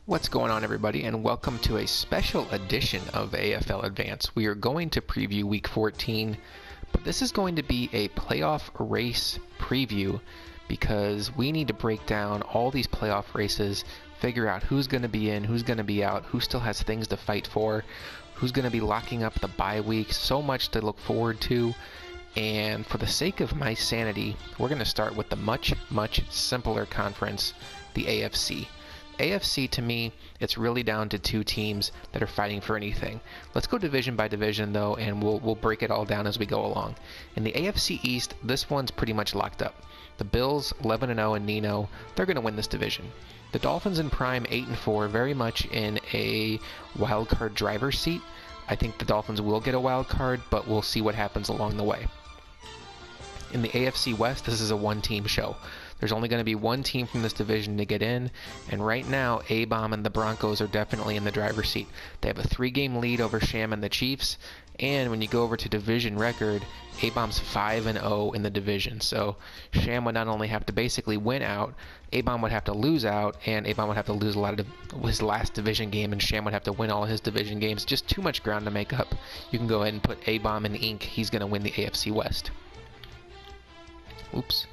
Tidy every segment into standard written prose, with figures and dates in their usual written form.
What's going on, everybody, and welcome to a special edition of AFL Advance. We are going to preview Week 14, but this is going to be a playoff race preview because we need to break down all these playoff races, figure out who's going to be in, who's going to be out, who still has things to fight for, who's going to be locking up the bye week. So much to look forward to. And for the sake of my sanity, we're going to start with the much simpler conference, the AFC. AFC, to me, it's really down to two teams that are fighting for anything. Let's go division by division, though, and we'll break it all down as we go along. In the AFC East, this one's pretty much locked up. The Bills, 11-0 and Nino, they're going to win this division. The Dolphins in prime, 8-4, very much in a wild card driver's seat. I think the Dolphins will get a wild card, but we'll see what happens along the way. In the AFC West, this is a one-team show. There's only going to be one team from this division to get in, and right now, A-Bomb and the Broncos are definitely in the driver's seat. They have a 3-game lead over Sham and the Chiefs, and when you go over to division record, A-Bomb's 5-0 in the division. So Sham would not only have to basically win out, A-Bomb would have to lose out, and A-Bomb would have to lose a lot of his last division game, and Sham would have to win all his division games. Just too much ground to make up. You can go ahead and put A-Bomb in ink. He's going to win the AFC West. Oops.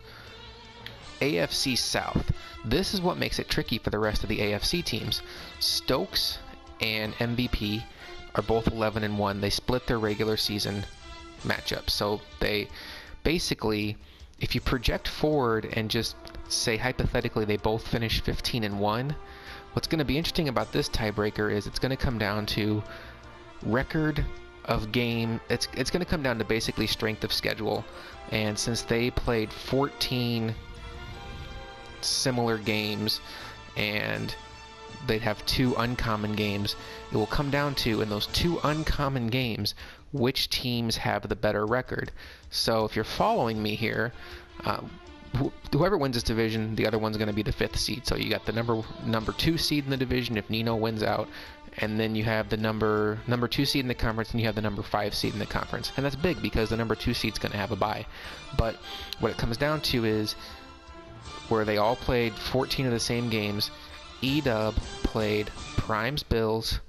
AFC South. This is what makes it tricky for the rest of the AFC teams. Stokes and MVP are both 11-1. They split their regular season matchups. So they basically, if you project forward and just say hypothetically they both finish 15-1, what's going to be interesting about this tiebreaker is it's going to come down to record of game. It's going to come down to basically strength of schedule. And since they played 14 similar games and they'd have 2 uncommon games, it will come down to, in those 2 uncommon games, which teams have the better record. So if you're following me here, whoever wins this division, the other one's going to be the 5th seed. So you got the number 2 seed in the division if Nino wins out, and then you have the number 2 seed in the conference, and you have the number 5 seed in the conference. And that's big because the number 2 seed's going to have a bye. But what it comes down to is where they all played 14 of the same games. E-Dub played Prime's Bills.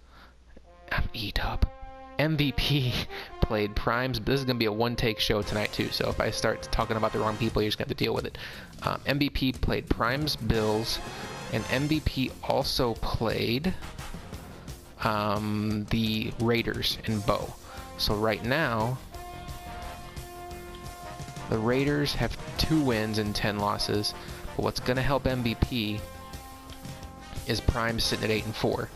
MVP played Prime's. This is going to be a one-take show tonight, too. So if I start talking about the wrong people, you're just going to have to deal with it. MVP played Prime's Bills. And MVP also played the Raiders in Bo. So right now, the Raiders have 2 wins and 10 losses. But what's going to help MVP is Prime sitting at 8-4.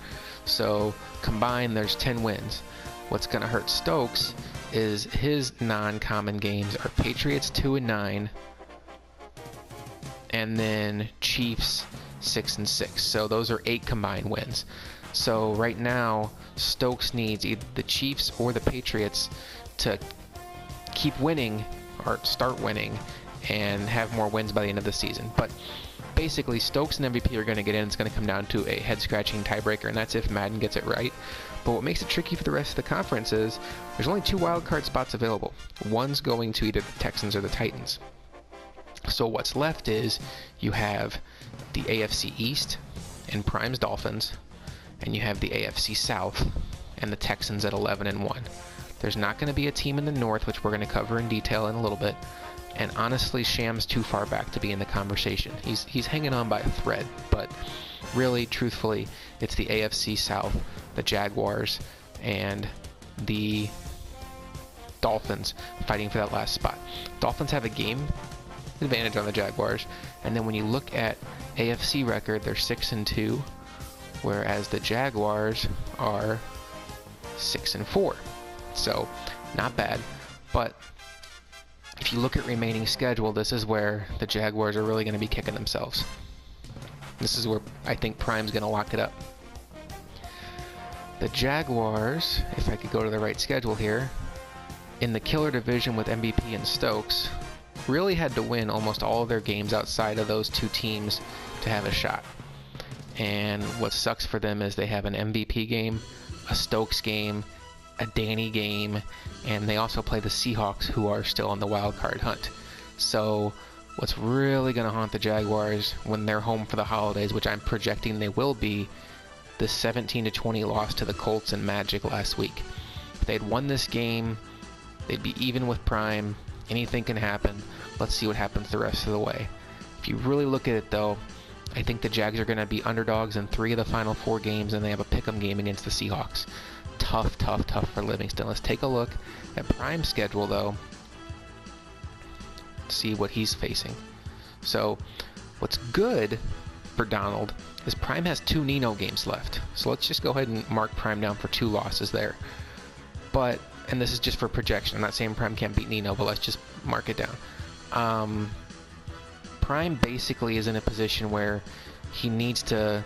So combined, there's 10 wins. What's going to hurt Stokes is his non-common games are Patriots 2-9, and then Chiefs 6-6. So those are 8 combined wins. So right now, Stokes needs either the Chiefs or the Patriots to keep winning or start winning and have more wins by the end of the season. But basically, Stokes and MVP are going to get in. It's going to come down to a head-scratching tiebreaker, and that's if Madden gets it right. But what makes it tricky for the rest of the conference is there's only 2 wildcard spots available. One's going to either the Texans or the Titans. So what's left is you have the AFC East and Prime's Dolphins, and you have the AFC South and the Texans at 11-1. There's not going to be a team in the North, which we're going to cover in detail in a little bit. And honestly, Sham's too far back to be in the conversation. He's hanging on by a thread, but really, truthfully, it's the AFC South, the Jaguars, and the Dolphins fighting for that last spot. Dolphins have a game advantage on the Jaguars, and then when you look at AFC record, they're 6-2, whereas the Jaguars are 6-4. So, not bad, but if you look at remaining schedule, this is where the Jaguars are really going to be kicking themselves. This is where I think Prime's going to lock it up. The Jaguars, if I could go to the right schedule here, in the killer division with MVP and Stokes, really had to win almost all of their games outside of those 2 teams to have a shot. And what sucks for them is they have an MVP game, a Stokes game, a Danny game, and they also play the Seahawks, who are still on the wild card hunt. So what's really going to haunt the Jaguars when they're home for the holidays, which I'm projecting they will be, this 17-20 loss to the Colts and Magic last week. If they'd won this game, they'd be even with Prime. Anything can happen. Let's see what happens the rest of the way. If you really look at it, though, I think the Jags are going to be underdogs in 3 of the final 4 games, and they have a pick'em game against the Seahawks. Tough for Livingston. Let's take a look at Prime's schedule, though. See what he's facing. So, what's good for Donald is Prime has 2 Nino games left. So let's just go ahead and mark Prime down for 2 losses there. But, and this is just for projection. I'm not saying Prime can't beat Nino, but let's just mark it down. Prime basically is in a position where he needs to,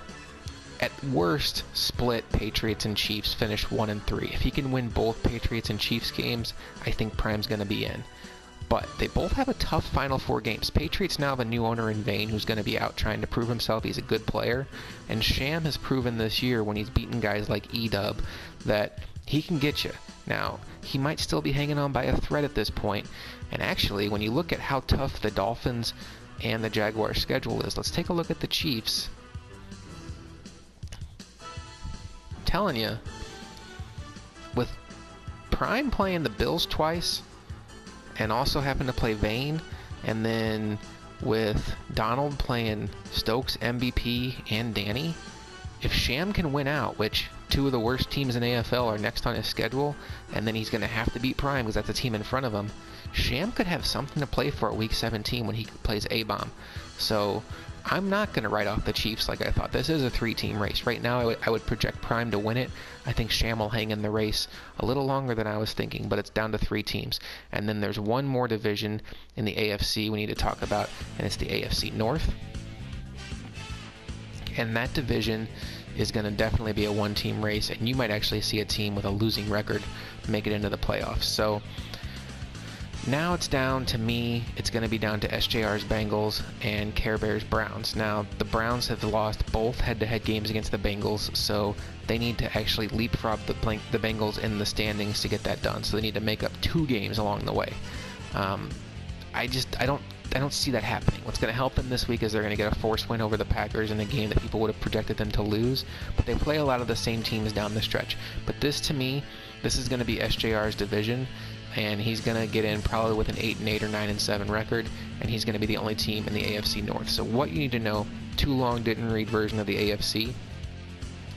at worst, split Patriots and Chiefs, finish 1-3. If he can win both Patriots and Chiefs games, I think Prime's going to be in. But they both have a tough final 4 games. Patriots now have a new owner in Vane who's going to be out trying to prove himself. He's a good player. And Sham has proven this year when he's beaten guys like E-Dub that he can get you. Now, he might still be hanging on by a thread at this point. And actually, when you look at how tough the Dolphins and the Jaguars' schedule is, let's take a look at the Chiefs. I'm telling you, with Prime playing the Bills twice, and also happen to play Vane, and then with Donald playing Stokes, MVP, and Danny, if Sham can win out, which 2 of the worst teams in AFL are next on his schedule, and then he's going to have to beat Prime because that's the team in front of him, Sham could have something to play for at Week 17 when he plays A-Bomb. So I'm not going to write off the Chiefs like I thought. This is a 3-team race. Right now I would project Prime to win it. I think Sham will hang in the race a little longer than I was thinking, but it's down to 3 teams. And then there's one more division in the AFC we need to talk about, and it's the AFC North. And that division is going to definitely be a 1-team race, and you might actually see a team with a losing record make it into the playoffs. So now it's down to me. It's going to be down to SJR's Bengals and Care Bears Browns. Now, the Browns have lost both head-to-head games against the Bengals, so they need to actually leapfrog the Bengals in the standings to get that done. So they need to make up 2 games along the way. I don't see that happening. What's going to help them this week is they're going to get a forced win over the Packers in a game that people would have projected them to lose, but they play a lot of the same teams down the stretch. But this, to me, this is going to be SJR's division, and he's going to get in probably with an 8-8 or 9-7 record, and he's going to be the only team in the AFC North. So what you need to know, too long didn't read version of the AFC,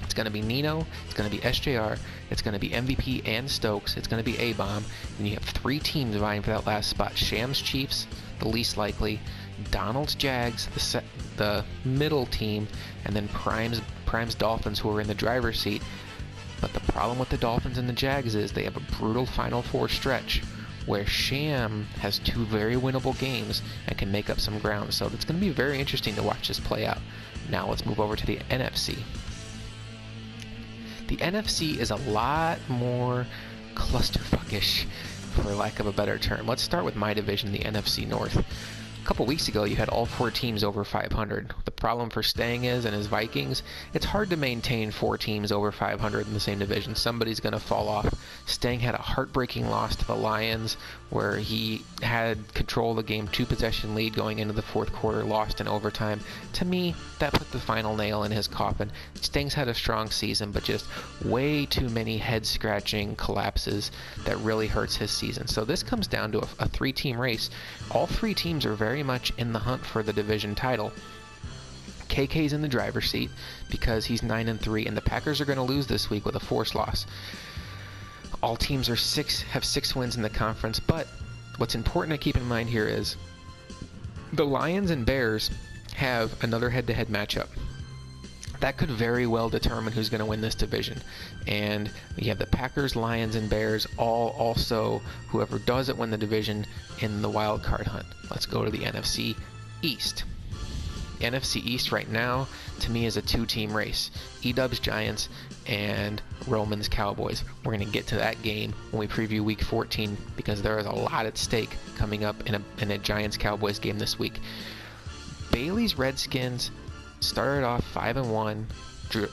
it's going to be Nino, it's going to be SJR, it's going to be MVP and Stokes, it's going to be A-Bomb, and you have 3 teams vying for that last spot. Sham's Chiefs, the least likely, Donald's Jags, the middle team, and then Prime's Dolphins, who are in the driver's seat. But the problem with the Dolphins and the Jags is they have a brutal Final 4 stretch where Sham has 2 very winnable games and can make up some ground. So it's going to be very interesting to watch this play out. Now let's move over to the NFC. The NFC is a lot more clusterfuckish, for lack of a better term. Let's start with my division, the NFC North. A couple weeks ago, you had all 4 teams over 500. The problem for Stang is, and his Vikings, it's hard to maintain 4 teams over 500 in the same division. Somebody's going to fall off. Stang had a heartbreaking loss to the Lions, where he had control of the game, 2-possession lead going into the 4th quarter, lost in overtime. To me, that put the final nail in his coffin. Stang's had a strong season, but just way too many head-scratching collapses that really hurts his season. So this comes down to a 3-team race. All 3 teams are very much in the hunt for the division title. KK's in the driver's seat because he's 9-3, and the Packers are going to lose this week with a forced loss. All teams have 6 wins in the conference, but what's important to keep in mind here is the Lions and Bears have another head-to-head matchup. That could very well determine who's going to win this division. And you have the Packers, Lions, and Bears all also, whoever doesn't win the division, in the wild card hunt. Let's go to the NFC East. The NFC East right now, to me, is a 2-team race. E-Dub's Giants and Roman's Cowboys. We're going to get to that game when we preview Week 14 because there is a lot at stake coming up in a Giants-Cowboys game this week. Bailey's Redskins started off 5-1,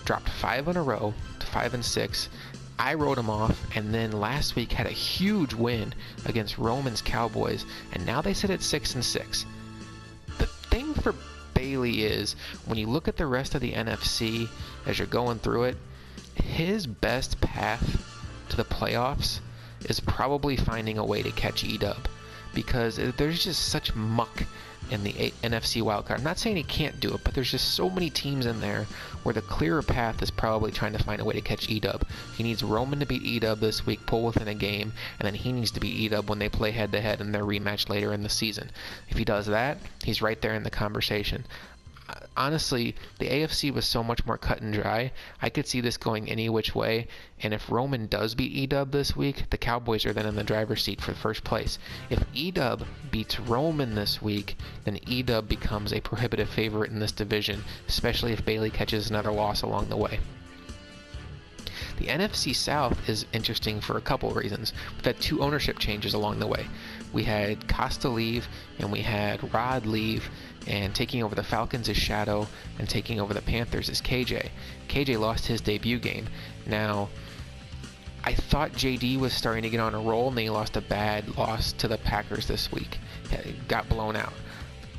dropped 5 in a row to 5-6. I wrote them off, and then last week had a huge win against Roman's Cowboys, and now they sit at 6-6. The thing for Bailey is, when you look at the rest of the NFC as you're going through it, his best path to the playoffs is probably finding a way to catch Edub, because there's just such muck in the NFC wildcard. I'm not saying he can't do it, but there's just so many teams in there where the clearer path is probably trying to find a way to catch Edub. He needs Roman to beat Edub this week, pull within a game, and then he needs to beat Edub when they play head-to-head in their rematch later in the season. If he does that, he's right there in the conversation. Honestly, the AFC was so much more cut and dry. I could see this going any which way, and if Roman does beat Edub this week, the Cowboys are then in the driver's seat for first place. If Edub beats Roman this week, then Edub becomes a prohibitive favorite in this division, especially if Bailey catches another loss along the way. The NFC South is interesting for a couple of reasons. We've had 2 ownership changes along the way. We had Costa leave, and we had Rod leave, and taking over the Falcons is Shadow, and taking over the Panthers is KJ. KJ lost his debut game. Now, I thought JD was starting to get on a roll, and then he lost a bad loss to the Packers this week. Got blown out.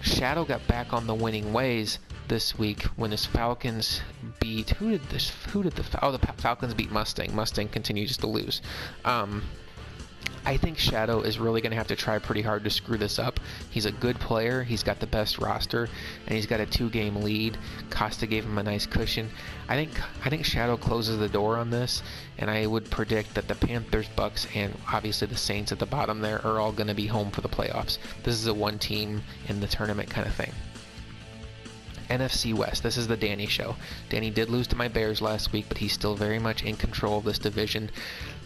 Shadow got back on the winning ways this week when his Falcons beat... the Falcons beat Mustang. Mustang continues to lose. I think Shadow is really going to have to try pretty hard to screw this up. He's a good player, he's got the best roster, and he's got a 2-game lead. Costa gave him a nice cushion. I think Shadow closes the door on this, and I would predict that the Panthers, Bucks, and obviously the Saints at the bottom there are all going to be home for the playoffs. This is a one team in the tournament kind of thing. NFC West, this is the Danny show. Danny did lose to my Bears last week, but he's still very much in control of this division.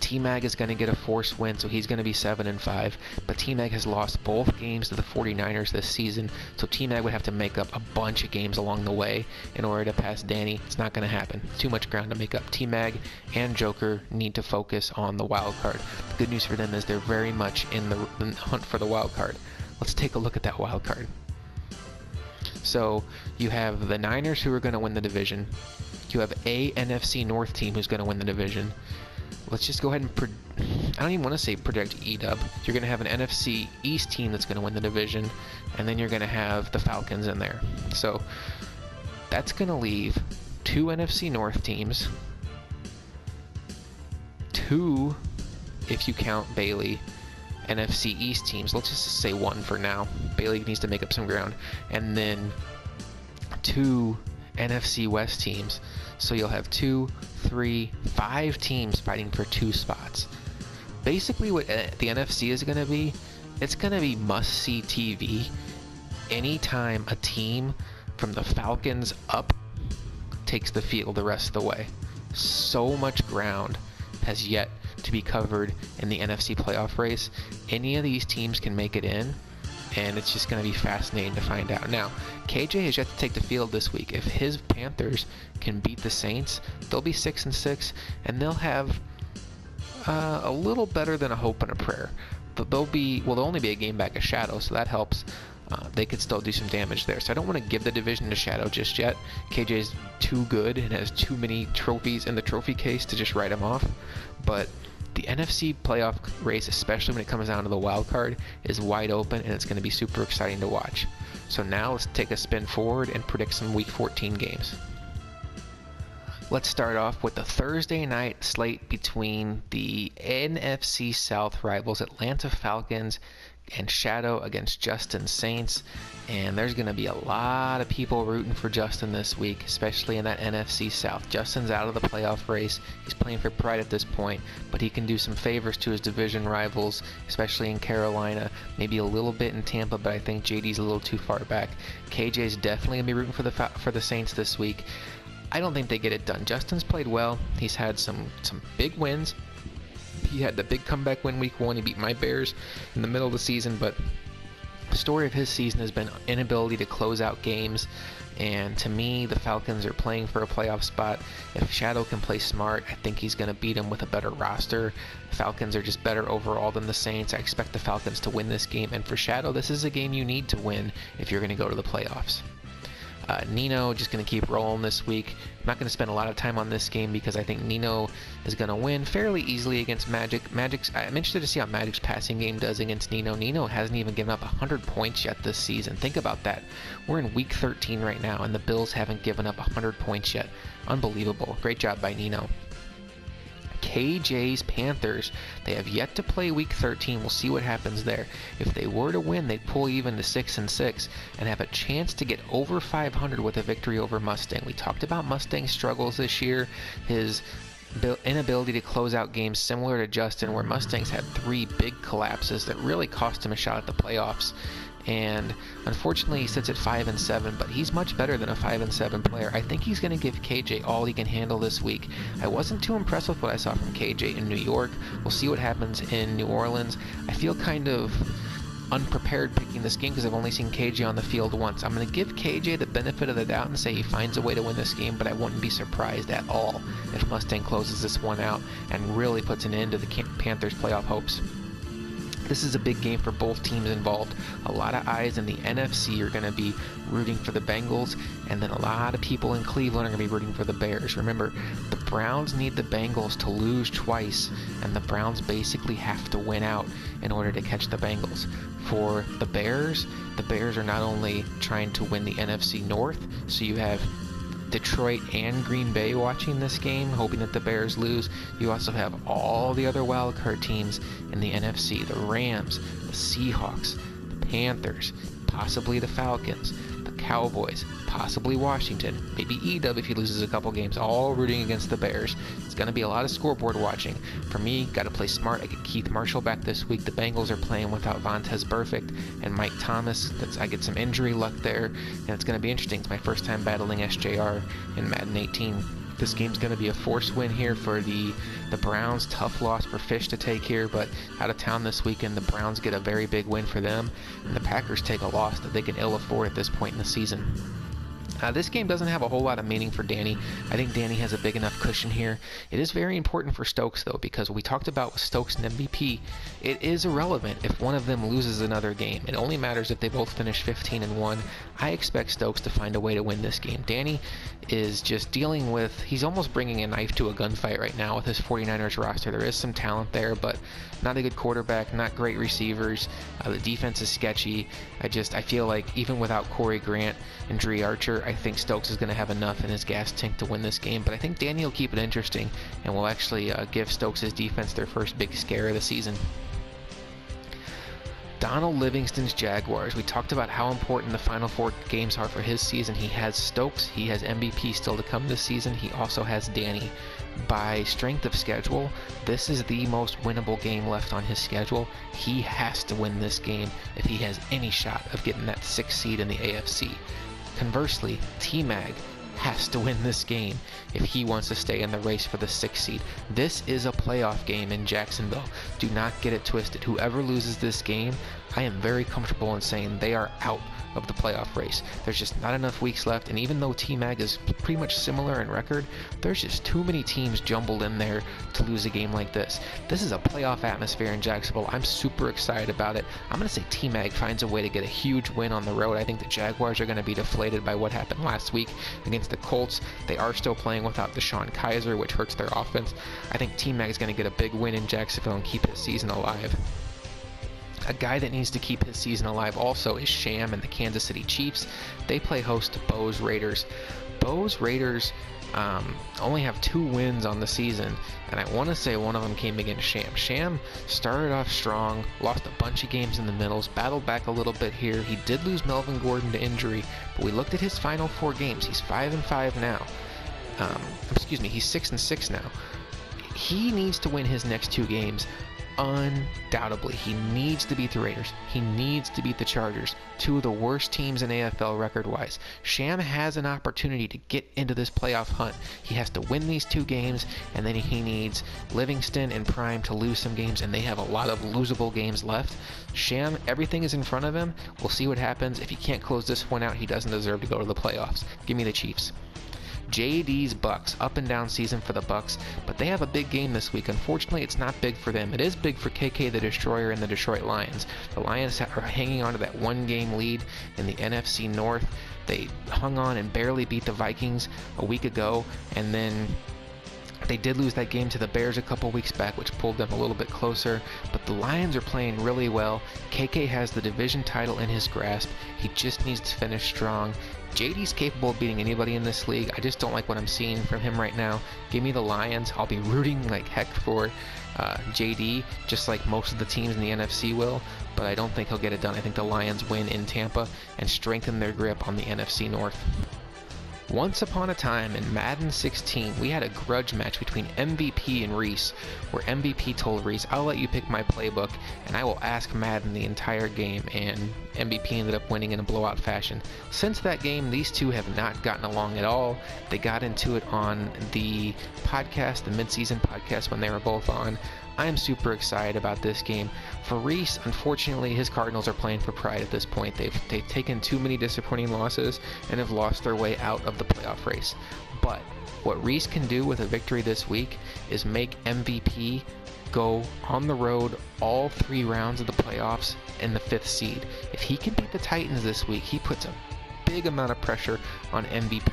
T-Mag is going to get a forced win, so he's going to be 7-5, but T-Mag has lost both games to the 49ers this season, so T-Mag would have to make up a bunch of games along the way in order to pass Danny. It's not going to happen. Too much ground to make up. T-Mag and Joker need to focus on the wild card. The good news for them is they're very much in the hunt for the wild card. Let's take a look at that wild card. So you have the Niners, who are going to win the division. You have a NFC North team who's going to win the division. Let's just go ahead and I don't even want to say predict Edub. You're going to have an NFC East team that's going to win the division, and then you're going to have the Falcons in there. So that's going to leave 2 NFC North teams, 2, if you count Bailey, NFC East teams. Let's just say 1 for now. Bailey needs to make up some ground. And then 2 NFC West teams. So you'll have 2, 3, 5 teams fighting for 2 spots. Basically what the NFC is going to be, it's going to be must-see TV anytime a team from the Falcons up takes the field the rest of the way. So much ground has yet to be covered in the NFC playoff race. Any of these teams can make it in, and it's just going to be fascinating to find out. Now, KJ has yet to take the field this week. If his Panthers can beat the Saints, they'll be 6-6, and they'll have a little better than a hope and a prayer. But they'll only be a game back of Shadow, so that helps. They could still do some damage there. So I don't want to give the division to Shadow just yet. KJ is too good and has too many trophies in the trophy case to just write him off. But the NFC playoff race, especially when it comes down to the wild card, is wide open, and it's going to be super exciting to watch. So now let's take a spin forward and predict some Week 14 games. Let's start off with the Thursday night slate between the NFC South rivals Atlanta Falcons and Shadow against Justin Saints. And there's going to be a lot of people rooting for Justin this week, especially in that NFC South. Justin's out of the playoff race. He's playing for pride at this point, but he can do some favors to his division rivals, especially in Carolina, maybe a little bit in Tampa, but I think JD's a little too far back. KJ's definitely going to be rooting for the Saints this week. I don't think they get it done. Justin's played well. He's had some big wins. He had the big comeback win Week 1. He beat my Bears in the middle of the season, but the story of his season has been inability to close out games, and to me, the Falcons are playing for a playoff spot. If Shadow can play smart, I think he's going to beat him with a better roster. The Falcons are just better overall than the Saints. I expect the Falcons to win this game, and for Shadow, this is a game you need to win if you're going to go to the playoffs. Nino just going to keep rolling this week. I'm not going to spend a lot of time on this game because I think Nino is going to win fairly easily against Magic. I'm interested to see how Magic's passing game does against Nino. Nino hasn't even given up 100 points yet this season. Think about that. We're in week 13 right now, and the Bills haven't given up 100 points yet. Unbelievable. Great job by Nino. KJ's Panthers, they have yet to play week 13. We'll see what happens there. If they were to win, they'd pull even to 6-6 and have a chance to get over 500 with a victory over Mustang. We talked about Mustang's struggles this year, his inability to close out games similar to Justin, where Mustangs had 3 big collapses that really cost him a shot at the playoffs. And unfortunately he sits at 5-7, but he's much better than a 5-7 player. I think he's going to give KJ all he can handle this week. I wasn't too impressed with what I saw from KJ in New York. We'll see what happens in New Orleans. I feel kind of unprepared picking this game because I've only seen KJ on the field once. I'm going to give KJ the benefit of the doubt and say he finds a way to win this game, but I wouldn't be surprised at all if Mustang closes this one out and really puts an end to the Panthers' playoff hopes. This is a big game for both teams involved. A lot of eyes in the NFC are going to be rooting for the Bengals, and then a lot of people in Cleveland are going to be rooting for the Bears. Remember, the Browns need the Bengals to lose twice, and the Browns basically have to win out in order to catch the Bengals. For the Bears are not only trying to win the NFC North, so you have Detroit and Green Bay watching this game, hoping that the Bears lose. You also have all the other wildcard teams in the NFC, the Rams, the Seahawks, the Panthers, possibly the Falcons, the Cowboys, possibly Washington, maybe EW if he loses a couple games, all rooting against the Bears. It's going to be a lot of scoreboard watching. For me, got to play smart. I get Keith Marshall back this week. The Bengals are playing without Vontaze Burfict and Mike Thomas. I get some injury luck there, and it's going to be interesting. It's my first time battling SJR in Madden 18. This game's going to be a forced win here for the Browns. Tough loss for Fish to take here, but out of town this weekend, the Browns get a very big win for them, and the Packers take a loss that they can ill afford at this point in the season. This game doesn't have a whole lot of meaning for Danny. I think Danny has a big enough cushion here. It is very important for Stokes, though, because we talked about with Stokes and MVP, it is irrelevant if one of them loses another game. It only matters if they both finish 15-1. I expect Stokes to find a way to win this game. Danny is just dealing with, he's almost bringing a knife to a gunfight right now with his 49ers roster. There is some talent there, but not a good quarterback, not great receivers. The defense is sketchy. I feel like even without Corey Grant and Dre Archer, I think Stokes is going to have enough in his gas tank to win this game, but I think Danny will keep it interesting and will actually give Stokes' defense their first big scare of the season. Donald Livingston's Jaguars. We talked about how important the final 4 games are for his season. He has Stokes, he has MVP still to come this season, he also has Danny. By strength of schedule, this is the most winnable game left on his schedule. He has to win this game if he has any shot of getting that 6th seed in the AFC. Conversely, T-Mag has to win this game if he wants to stay in the race for the 6th seed. This is a playoff game in Jacksonville. Do not get it twisted. Whoever loses this game, I am very comfortable in saying they are out of the playoff race. There's just not enough weeks left, and even though T-Mag is pretty much similar in record, there's just too many teams jumbled in there to lose a game like this. This is a playoff atmosphere in Jacksonville. I'm super excited about it. I'm going to say T-Mag finds a way to get a huge win on the road. I think the Jaguars are going to be deflated by what happened last week against the Colts. They are still playing without Deshaun Kaiser, which hurts their offense. I think T-Mag is going to get a big win in Jacksonville and keep his season alive. A guy that needs to keep his season alive also is Sham and the Kansas City Chiefs. They play host to Bo's Raiders. Bo's Raiders only have 2 wins on the season, and I want to say one of them came against Sham. Sham started off strong, lost a bunch of games in the middles, battled back a little bit here. He did lose Melvin Gordon to injury, but we looked at his final 4 games. He's 5-5 now. He's 6-6 now. He needs to win his next 2 games. Undoubtedly, he needs to beat the Raiders. He needs to beat the Chargers, 2 of the worst teams in AFL record-wise. Sham has an opportunity to get into this playoff hunt. He has to win these 2 games, and then he needs Livingston and Prime to lose some games, and they have a lot of losable games left. Sham, everything is in front of him. We'll see what happens. If he can't close this one out, he doesn't deserve to go to the playoffs. Give me the Chiefs. JD's Bucks, up and down season for the Bucks, but they have a big game this week. Unfortunately, it's not big for them. It is big for KK the Destroyer and the Detroit Lions. The Lions are hanging on to that one-game lead in the NFC North. They hung on and barely beat the Vikings a week ago, and then they did lose that game to the Bears a couple weeks back, which pulled them a little bit closer, but the Lions are playing really well. KK has the division title in his grasp. He just needs to finish strong. JD's capable of beating anybody in this league. I just don't like what I'm seeing from him right now. Give me the Lions. I'll be rooting like heck for JD, just like most of the teams in the NFC will, but I don't think he'll get it done. I think the Lions win in Tampa and strengthen their grip on the NFC North. Once upon a time in Madden 16, we had a grudge match between MVP and Reese, where MVP told Reese, I'll let you pick my playbook, and I will ask Madden the entire game, and MVP ended up winning in a blowout fashion. Since that game, these two have not gotten along at all. They got into it on the podcast, the midseason podcast, when they were both on. I'm super excited about this game. For Reese, unfortunately, his Cardinals are playing for pride at this point. They've taken too many disappointing losses and have lost their way out of the playoff race. But what Reese can do with a victory this week is make MVP go on the road all 3 rounds of the playoffs in the 5th seed. If he can beat the Titans this week, he puts a big amount of pressure on MVP.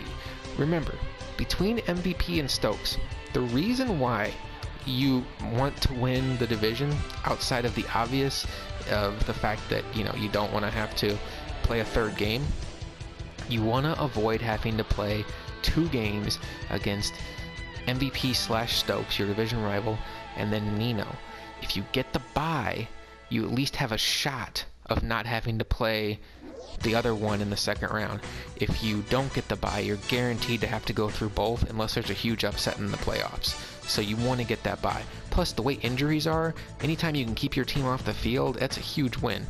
Remember, between MVP and Stokes, the reason why you want to win the division outside of the obvious of the fact that you don't want to have to play a 3rd game, you want to avoid having to play 2 games against MVP / Stokes, your division rival, and then Nino. If you get the bye, you at least have a shot of not having to play the other one in the 2nd round. If you don't get the bye, you're guaranteed to have to go through both unless there's a huge upset in the playoffs. So you want to get that bye. Plus, the way injuries are, anytime you can keep your team off the field, that's a huge win.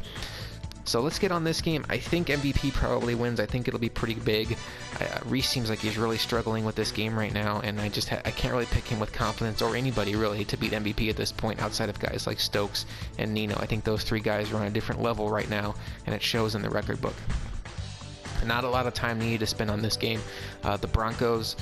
So let's get on this game. I think MVP probably wins. I think it'll be pretty big. Reese seems like he's really struggling with this game right now, and I can't really pick him with confidence, or anybody really, to beat MVP at this point outside of guys like Stokes and Nino. I think those 3 guys are on a different level right now, and it shows in the record book. Not a lot of time needed to spend on this game. The Broncos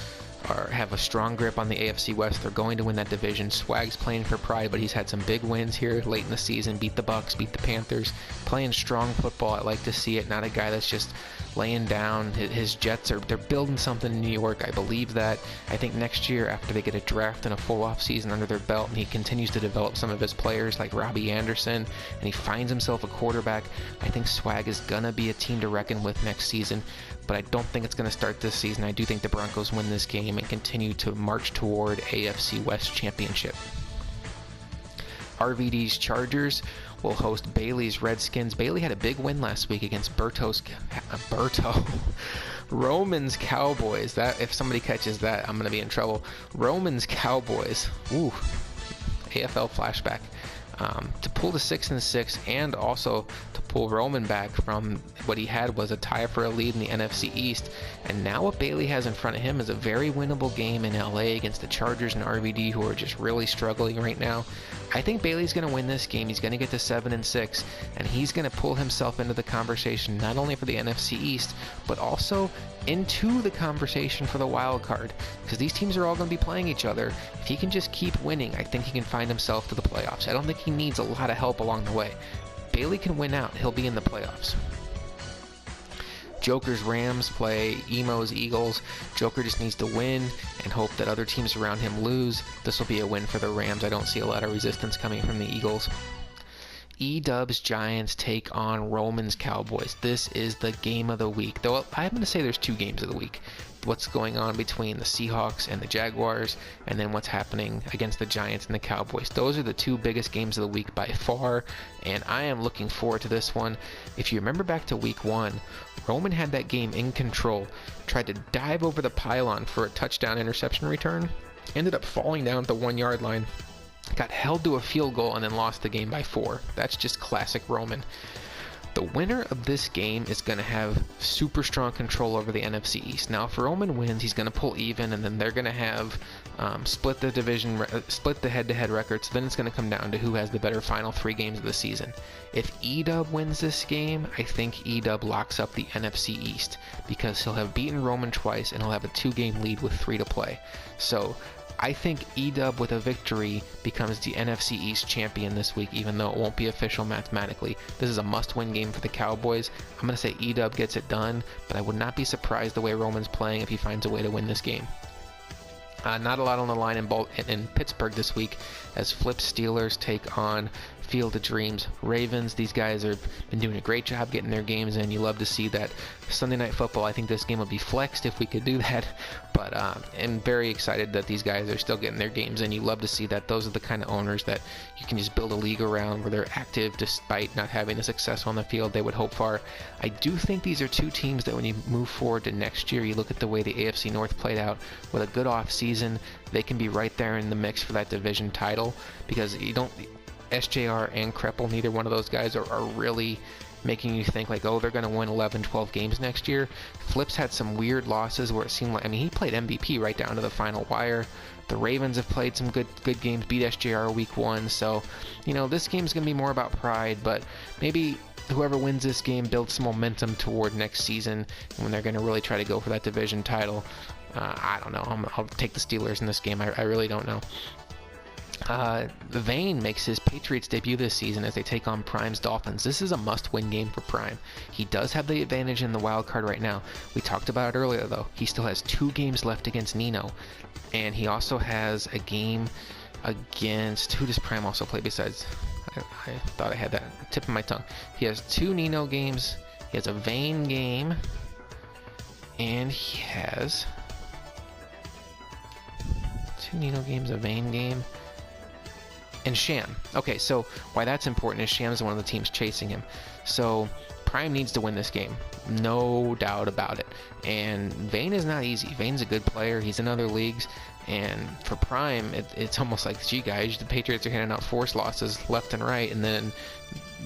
have a strong grip on the AFC West. They're going to win that division. Swag's playing for pride, but he's had some big wins here late in the season. Beat the Bucks, beat the Panthers. Playing strong football. I like to see it. Not a guy that's just laying down. His Jets they're building something in New York. I believe that. I think next year, after they get a draft and a full off season under their belt, and he continues to develop some of his players like Robbie Anderson, and he finds himself a quarterback, I think Swag is gonna be a team to reckon with next season. But I don't think it's going to start this season. I do think the Broncos win this game and continue to march toward AFC West Championship. RVD's Chargers will host Bailey's Redskins. Bailey had a big win last week against Roman's Cowboys. That, if somebody catches that, I'm going to be in trouble. Roman's Cowboys. Ooh, AFL flashback. To pull to 6-6 and also to pull Roman back from what he had was a tie for a lead in the NFC East, and now what Bailey has in front of him is a very winnable game in LA against the Chargers and RVD, who are just really struggling right now. I think Bailey's going to win this game. He's going to get to 7-6, and he's going to pull himself into the conversation not only for the NFC East but also into the conversation for the wild card, because these teams are all going to be playing each other. If he can just keep winning, I think he can find himself to the playoffs. I don't think he needs a lot of help along the way. Bailey can win out. He'll be in the playoffs. Joker's Rams play Emo's Eagles. Joker just needs to win and hope that other teams around him lose. This will be a win for the Rams. I don't see a lot of resistance coming from the Eagles. E-Dub's Giants take on Roman's Cowboys. This is the game of the week. Though I'm going to say there's 2 games of the week. What's going on between the Seahawks and the Jaguars, and then what's happening against the Giants and the Cowboys. Those are the 2 biggest games of the week by far, and I am looking forward to this one. If you remember back to week 1, Roman had that game in control, tried to dive over the pylon for a touchdown interception return, ended up falling down at the 1-yard line, got held to a field goal, and then lost the game by 4. That's just classic Roman. The winner of this game is going to have super strong control over the NFC East. Now, if Roman wins, he's going to pull even, and then they're going to have split the division, split the head-to-head records. Then it's going to come down to who has the better final 3 games of the season. If E-Dub wins this game, I think E-Dub locks up the NFC East because he'll have beaten Roman twice, and he'll have a 2-game lead with 3 to play. So I think E-Dub with a victory becomes the NFC East champion this week, even though it won't be official mathematically. This is a must-win game for the Cowboys. I'm going to say E-Dub gets it done, but I would not be surprised the way Roman's playing if he finds a way to win this game. Not a lot on the line in Pittsburgh this week as Flip Steelers take on Field of Dreams Ravens. These guys have been doing a great job getting their games in. You love to see that. Sunday Night Football, I think this game would be flexed if we could do that, but I'm very excited that these guys are still getting their games in. You love to see that. Those are the kind of owners that you can just build a league around where they're active despite not having the success on the field they would hope for. I do think these are 2 teams that when you move forward to next year, you look at the way the AFC North played out with a good off season, they can be right there in the mix for that division title because you don't SJR and Kreppel, neither one of those guys are really making you think like, oh, they're going to win 11, 12 games next year. Flip's had some weird losses where it seemed like, I mean, he played MVP right down to the final wire. The Ravens have played some good games, beat SJR week 1. So, you know, this game's going to be more about pride, but maybe whoever wins this game builds some momentum toward next season when they're going to really try to go for that division title. I don't know. I'll take the Steelers in this game. I really don't know. Vane makes his Patriots debut this season as they take on Prime's Dolphins. This is a must-win game for Prime. He does have the advantage in the wild card right now. We talked about it earlier, though. He still has 2 games left against Nino, and he also has a game against... Who does Prime also play besides... I thought I had that at the tip of my tongue. He has 2 Nino games. He has a Vane game, and he has 2 Nino games, a Vane game, and Sham. Okay, so why that's important is Sham's one of the teams chasing him. So Prime needs to win this game, no doubt about it. And Vane is not easy. Vane's a good player. He's in other leagues. And for Prime, it's almost like, gee guys, the Patriots are handing out forced losses left and right, and then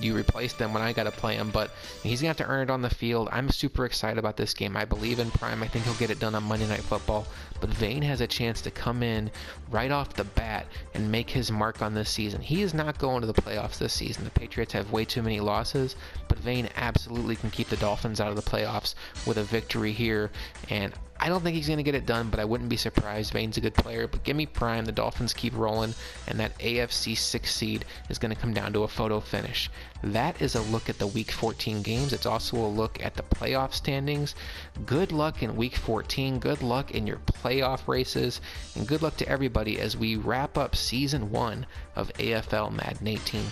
you replace them when I got to play him. But he's going to have to earn it on the field. I'm super excited about this game. I believe in Prime. I think he'll get it done on Monday Night Football. But Vane has a chance to come in right off the bat and make his mark on this season. He is not going to the playoffs this season. The Patriots have way too many losses, but Vane absolutely can keep the Dolphins out of the playoffs with a victory here. And I don't think he's going to get it done, but I wouldn't be surprised. Vane's a good player, but give me Prime. The Dolphins keep rolling, and that AFC 6 seed is going to come down to a photo finish. That is a look at the Week 14 games. It's also a look at the playoff standings. Good luck in Week 14. Good luck in your playoff races, and good luck to everybody as we wrap up Season 1 of AFL Madden 18.